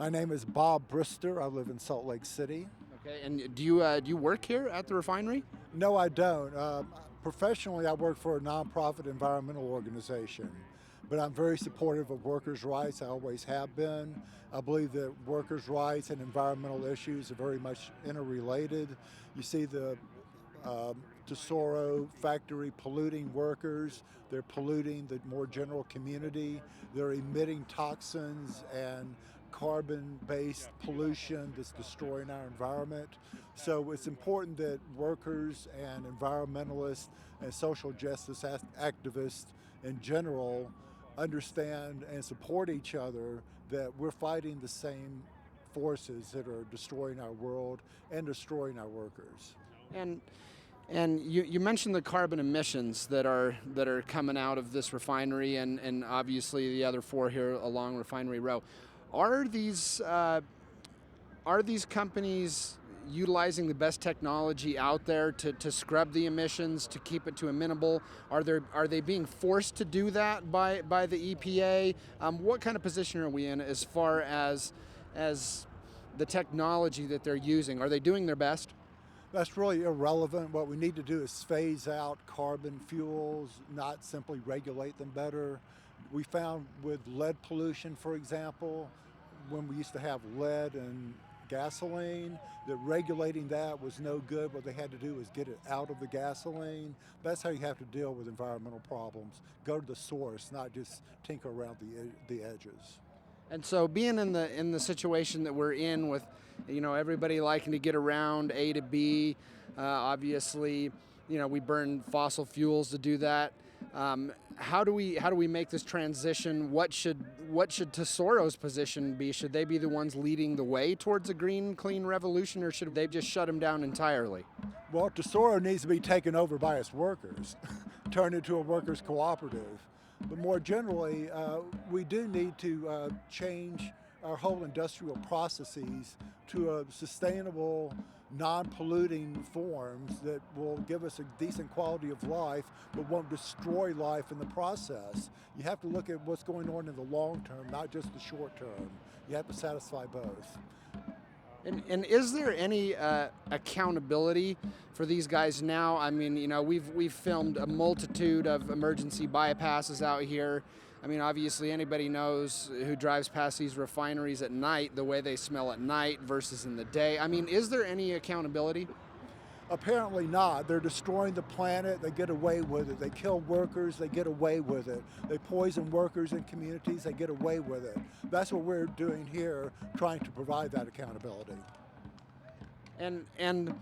My name is Bob Brister. I live in Salt Lake City. Okay, and do you work here at the refinery? No, I don't. Professionally, I work for a nonprofit environmental organization, but I'm very supportive of workers' rights. I always have been. I believe that workers' rights and environmental issues are very much interrelated. You see the Tesoro factory polluting workers. They're polluting the more general community. They're emitting toxins and carbon-based pollution that's destroying our environment. So it's important that workers and environmentalists and social justice activists in general understand and support each other, that we're fighting the same forces that are destroying our world and destroying our workers. And you mentioned the carbon emissions that are coming out of this refinery and obviously the other four here along Refinery Row. Are these companies utilizing the best technology out there to scrub the emissions, to keep it to a minimal? Are they being forced to do that by the EPA? What kind of position are we in as far as the technology that they're using? Are they doing their best? That's really irrelevant. What we need to do is phase out carbon fuels, not simply regulate them better. We found with lead pollution, for example, when we used to have lead in gasoline, that regulating that was no good. What they had to do was get it out of the gasoline. That's how you have to deal with environmental problems. Go to the source, not just tinker around the edges. And so, being in the situation that we're in, with everybody liking to get around A to B, obviously, we burn fossil fuels to do that. How do we make this transition? What should Tesoro's position be? Should they be the ones leading the way towards a green, clean revolution, or should they just shut them down entirely? Well, Tesoro needs to be taken over by its workers, turned into a workers' cooperative. But more generally, we do need to change our whole industrial processes to a sustainable, non-polluting forms that will give us a decent quality of life, but won't destroy life in the process. You have to look at what's going on in the long term, not just the short term. You have to satisfy both. And is there any accountability for these guys now? I mean, we've filmed a multitude of emergency bypasses out here. I mean, obviously anybody knows who drives past these refineries at night, the way they smell at night versus in the day. I mean, is there any accountability? Apparently not. They're destroying the planet. They get away with it. They kill workers. They get away with it. They poison workers in communities. They get away with it. That's what we're doing here, trying to provide that accountability. And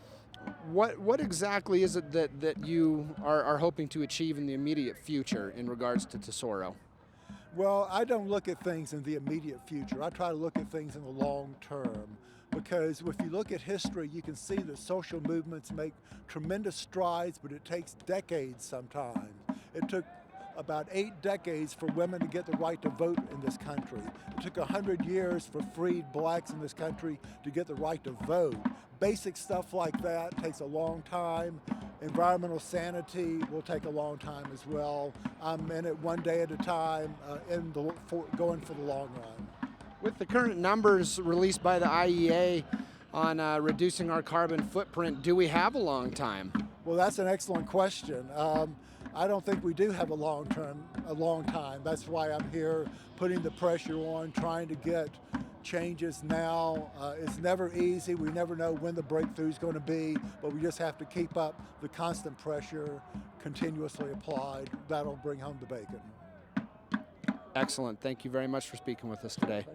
what exactly is it that you are hoping to achieve in the immediate future in regards to Tesoro? Well, I don't look at things in the immediate future. I try to look at things in the long term, because if you look at history, you can see that social movements make tremendous strides, but it takes decades sometimes. It took about 8 decades for women to get the right to vote in this country. It took 100 years for freed blacks in this country to get the right to vote. Basic stuff like that takes a long time. Environmental sanity will take a long time as well. I'm in it one day at a time, going for the long run. With the current numbers released by the IEA on reducing our carbon footprint, do we have a long time? Well, that's an excellent question. I don't think we do have a long time. That's why I'm here putting the pressure on, trying to get changes now. It's never easy. We never know when the breakthrough is going to be, but we just have to keep up the constant pressure continuously applied. That'll bring home the bacon. Excellent. Thank you very much for speaking with us today.